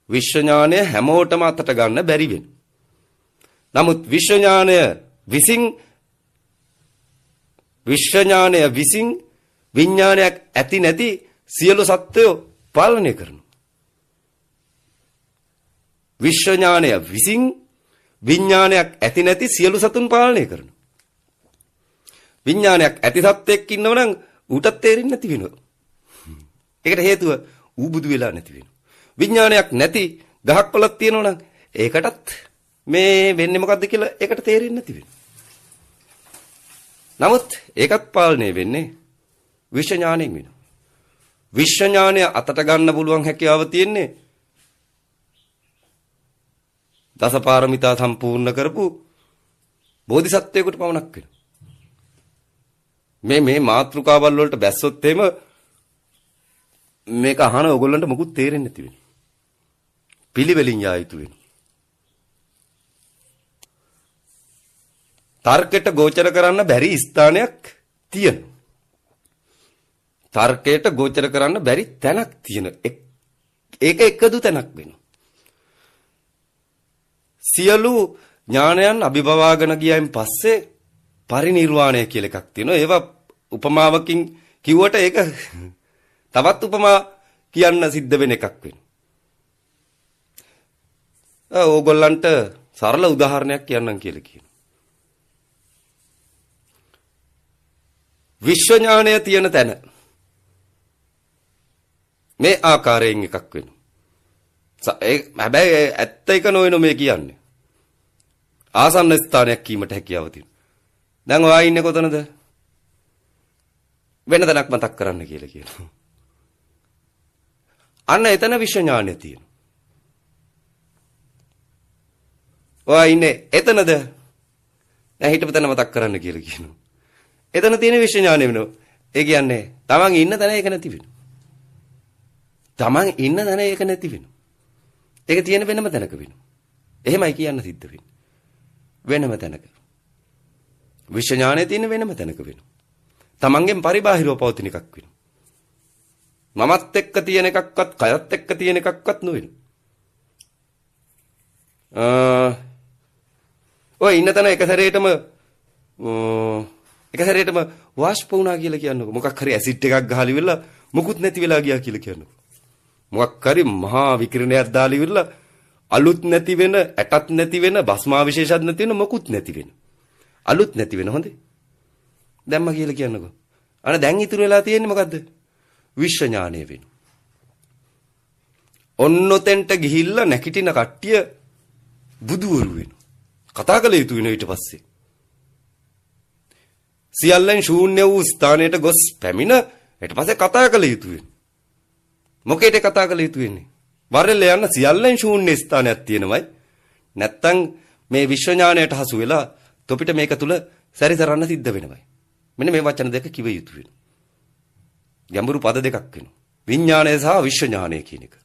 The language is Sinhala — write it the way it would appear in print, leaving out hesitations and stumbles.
විශ්ව ඥානය හැමෝටම අතට ගන්න බැරි වෙන. නමුත් විශ්ව ඥානය විසින් විඥානයක් ඇති නැති සියලු සත්වයෝ පාලනය කරනවා. විශ්ව ඥානය විසින් විඥානයක් ඇති නැති සියලු සතුන් පාලනය කරනවා. විඥානයක් ඇති සත්වයක් ඉන්නවනම් ඌටත් තේරෙන්නේ නැති වෙනවා. ඒකට හේතුව ඌ බුදු වෙලා නැති වෙනවා. විඥානයක් නැති ගහක් වලක් තියෙනවනම් ඒකටත් මේ වෙන්නේ මොකද්ද කියලා ඒකට තේරෙන්නේ නැති වෙනවා. නමුත් ඒකත් පාලනය වෙන්නේ විශ්ව ඥාණයෙන් වෙනවා. විශ්ව ඥානය අතට ගන්න පුළුවන් හැකියාව තියෙන්නේ දසපාරමිතා සම්පූර්ණ කරපු බෝධිසත්වයෙකුට පමණක් වෙනවා. මේ මාත්‍රිකාවල් වලට බැස්සොත් එහෙම මේක අහන ඕගොල්ලන්ට මොකුත් තේරෙන්නේ නැති වෙනවා. පිළිවෙලින් යා යුතු වෙනවා. තර්කයට ගෝචර කරන්න බැරි ස්ථානයක් තියෙනවා. තර්කයට ගෝචර කරන්න බැරි තැනක් තියෙන. ඒක එකදු තැනක් වෙනවා. සියලු ඥානයන් අභිභවාගෙන ගියයින් පස්සේ පරිණිර්වාණය කියලා එකක් තියෙනවා. ඒවා උපමාවකින් කිව්වට ඒක තවත් උපමා කියන්න සිද්ධ වෙන එකක් වෙනවා. ඕගොල්ලන්ට සරල උදාහරණයක් කියන්නම් කියලා කියනවා. විශ්ව ඥානය තියෙන තැන මේ ආකාරයෙන් එකක් වෙනවා. හැබැයි ඇත්ත එක නොවන මේ කියන්නේ. ආසන්න ස්ථානයක් කීමට හැකියාව තියෙනවා. දැන් ඔයා ඉන්නේ කොතනද? වෙන තැනක් මතක් කරන්න කියලා කියනවා. අන්න එතන විශ්ව ඥානය තියෙනවා. ඔයා ඉන්නේ එතනද? දැන් හිටපු තැන මතක් කරන්න කියලා කියනවා. එතන තියෙන විශ්ව ඥානය වෙනවා. ඒ කියන්නේ තමන් ඉන්න තැන ඒක නැති වෙනවා. තමන් ඉන්න තැන ඒක නැති වෙනවා. ඒක තියෙන වෙනම තැනක වෙනවා. එහෙමයි කියන්න සිද්ධ වෙන්නේ. වෙනම තැනක. විශ්ව ඥානය තියෙන වෙනම තැනක වෙනවා. තමන්ගෙන් පරිබාහිරව පවතින එකක් වෙනවා. මමත් එක්ක තියෙන එකක්වත් කයත් එක්ක තියෙන එකක්වත් නොවෙනවා. ඔය ඉන්න තැන එක සැරේටම වාෂ්ප වුණා කියලා කියන්නකො. මොකක් හරි ඇසිඩ් එකක් ගහලා ඉවරලා මුකුත් නැති වෙලා ගියා කියලා කියන්නකො. මොකක් හරි මහා විකිරණයක් දාලා ඉවරලා අලුත් නැති වෙන, ඇටත් නැති වෙන, භස්මා විශේෂත් නැති වෙන, මොකුත් නැති වෙන. අලුත් නැති වෙන හොඳේ. දැම්ම කියලා කියන්නකො. අනේ දැන් ඉතුරු වෙලා තියෙන්නේ මොකද්ද? විශ්ව ඥානය වෙනවා. ඔන්නොතෙන්ට ගිහිල්ලා නැකිටින කට්ටිය බුදුවරු වෙනවා. කතා කළ යුතු වෙන ඊට පස්සේ. සියල්ලෙන් ශූන්‍ය වූ ස්ථානයට ගොස් පැමිණ ඊට පස්සේ කතා කළ යුතු වෙනවා. මොකේද කතා කළ යුතු වෙන්නේ? වරෙල්ල යන සියල්ලෙන් ශූන්‍ය ස්ථානයක් තියෙනවයි. නැත්තම් මේ විශ්ව ඥානයට හසු වෙලා තොපිට මේක තුල සැරිසරන්න සිද්ධ වෙනවයි. මෙන්න මේ වචන දෙක කිව යුතු වෙනවා. ගැඹුරු පද දෙකක් වෙනවා. විඥානය සහ විශ්ව ඥානය කියන එක.